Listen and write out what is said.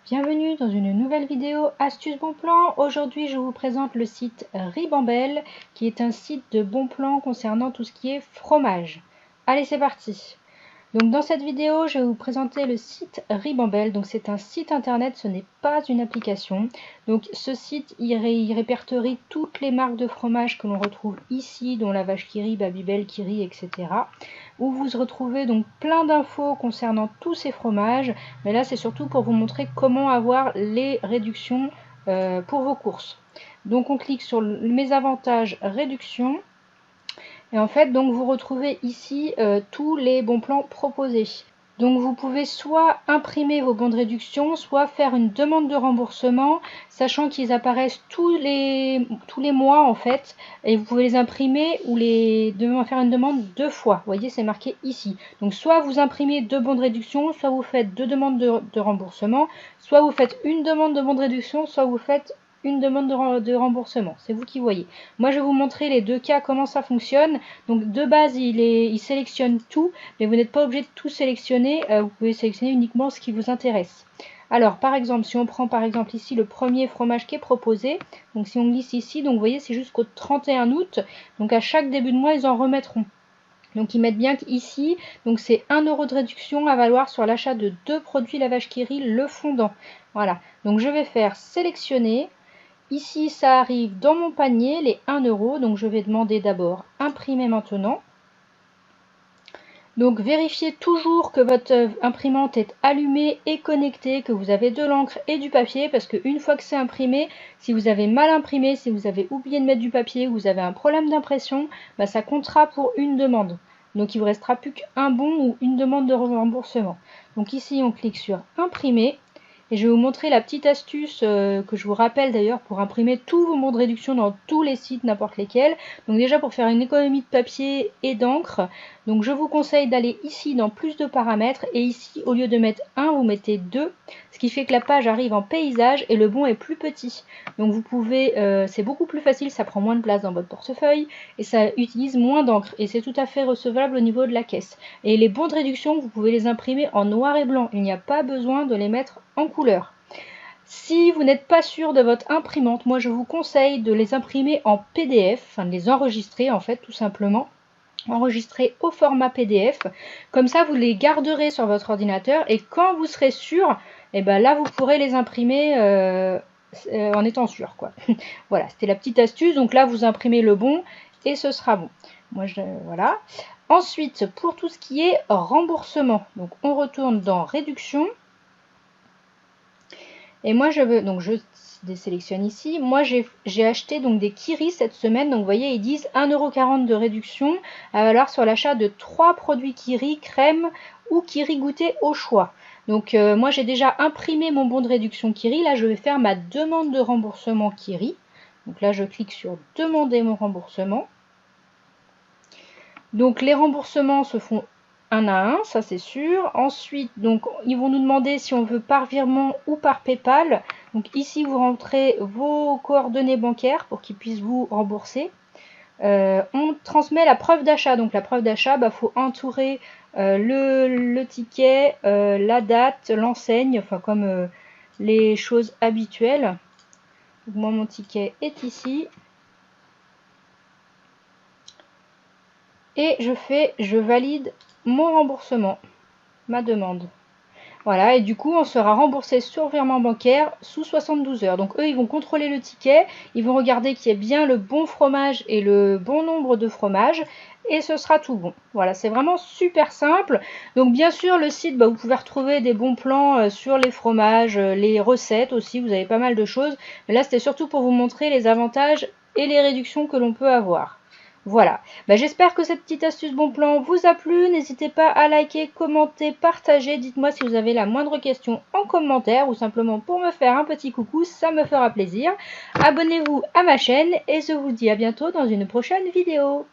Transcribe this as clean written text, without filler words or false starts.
Bienvenue dans une nouvelle vidéo Astuces Bon Plan. Aujourd'hui, je vous présente le site Ribambelle, qui est un site de bons plans concernant tout ce qui est fromage. Allez, c'est parti! Donc dans cette vidéo, je vais vous présenter le site Ribambelle. Donc c'est un site internet, ce n'est pas une application. Donc ce site, il répertorie toutes les marques de fromage que l'on retrouve ici, dont la vache qui rit, Babybel, qui rit, etc. Où vous retrouvez donc plein d'infos concernant tous ces fromages. Mais là, c'est surtout pour vous montrer comment avoir les réductions pour vos courses. Donc on clique sur mes avantages réduction. Et en fait, donc vous retrouvez ici tous les bons plans proposés. Donc vous pouvez soit imprimer vos bons de réduction, soit faire une demande de remboursement, sachant qu'ils apparaissent tous les mois en fait, et vous pouvez les imprimer ou faire une demande 2 fois. Vous voyez, c'est marqué ici. Donc soit vous imprimez 2 bons de réduction, soit vous faites 2 demandes de remboursement, soit vous faites une demande de bons de réduction, soit vous faites une demande de remboursement. C'est vous qui voyez. Moi, je vais vous montrer les deux cas, comment ça fonctionne. Donc, de base, il sélectionne tout, mais vous n'êtes pas obligé de tout sélectionner. Vous pouvez sélectionner uniquement ce qui vous intéresse. Alors, par exemple, si on prend par exemple ici le premier fromage qui est proposé, donc si on glisse ici, donc vous voyez, c'est jusqu'au 31 août. Donc, à chaque début de mois, ils en remettront. Donc ils mettent bien qu'ici, donc c'est 1 € de réduction à valoir sur l'achat de 2 produits la vache qui rit, le fondant. Voilà, donc je vais faire sélectionner. Ici, ça arrive dans mon panier, les 1 €. Donc, je vais demander d'abord imprimer maintenant. Donc, vérifiez toujours que votre imprimante est allumée et connectée, que vous avez de l'encre et du papier. Parce qu'une fois que c'est imprimé, si vous avez mal imprimé, si vous avez oublié de mettre du papier ou vous avez un problème d'impression, bah, ça comptera pour une demande. Donc, il ne vous restera plus qu'un bon ou une demande de remboursement. Donc, ici, on clique sur imprimer. Et je vais vous montrer la petite astuce que je vous rappelle d'ailleurs pour imprimer tous vos mots de réduction dans tous les sites, n'importe lesquels. Donc déjà pour faire une économie de papier et d'encre, donc je vous conseille d'aller ici dans plus de paramètres et ici au lieu de mettre 1, vous mettez 2, ce qui fait que la page arrive en paysage et le bon est plus petit. Donc vous pouvez, c'est beaucoup plus facile, ça prend moins de place dans votre portefeuille et ça utilise moins d'encre et c'est tout à fait recevable au niveau de la caisse. Et les bons de réduction, vous pouvez les imprimer en noir et blanc, il n'y a pas besoin de les mettre en couleur. Si vous n'êtes pas sûr de votre imprimante, moi je vous conseille de les imprimer en PDF, enfin de les enregistrer en fait tout simplement. Enregistrer au format PDF, comme ça vous les garderez sur votre ordinateur et quand vous serez sûr, et ben là vous pourrez les imprimer en étant sûr quoi. Voilà, c'était la petite astuce. Donc là vous imprimez le bon et ce sera bon. Moi voilà. Ensuite pour tout ce qui est remboursement, donc on retourne dans réduction. Et moi je désélectionne ici. Moi j'ai acheté donc des Kiri cette semaine. Donc vous voyez, ils disent 1,40 € de réduction à valoir sur l'achat de 3 produits Kiri, crème ou Kiri goûter au choix. Donc moi j'ai déjà imprimé mon bon de réduction Kiri. Là je vais faire ma demande de remboursement Kiri. Donc là je clique sur demander mon remboursement. Donc les remboursements se font un à un, ça c'est sûr. Ensuite, donc ils vont nous demander si on veut par virement ou par PayPal. Donc ici, vous rentrez vos coordonnées bancaires pour qu'ils puissent vous rembourser. On transmet la preuve d'achat. Donc la preuve d'achat, il faut entourer le ticket, la date, l'enseigne, enfin comme les choses habituelles. Donc, moi, mon ticket est ici. Et je valide mon remboursement, ma demande. Voilà, et du coup, on sera remboursé sur virement bancaire sous 72 heures. Donc eux, ils vont contrôler le ticket, ils vont regarder qu'il y ait bien le bon fromage et le bon nombre de fromages, et ce sera tout bon. Voilà, c'est vraiment super simple. Donc bien sûr, le site, vous pouvez retrouver des bons plans sur les fromages, les recettes aussi, vous avez pas mal de choses. Mais là, c'était surtout pour vous montrer les avantages et les réductions que l'on peut avoir. Voilà, j'espère que cette petite astuce bon plan vous a plu. N'hésitez pas à liker, commenter, partager. Dites-moi si vous avez la moindre question en commentaire ou simplement pour me faire un petit coucou, ça me fera plaisir. Abonnez-vous à ma chaîne et je vous dis à bientôt dans une prochaine vidéo.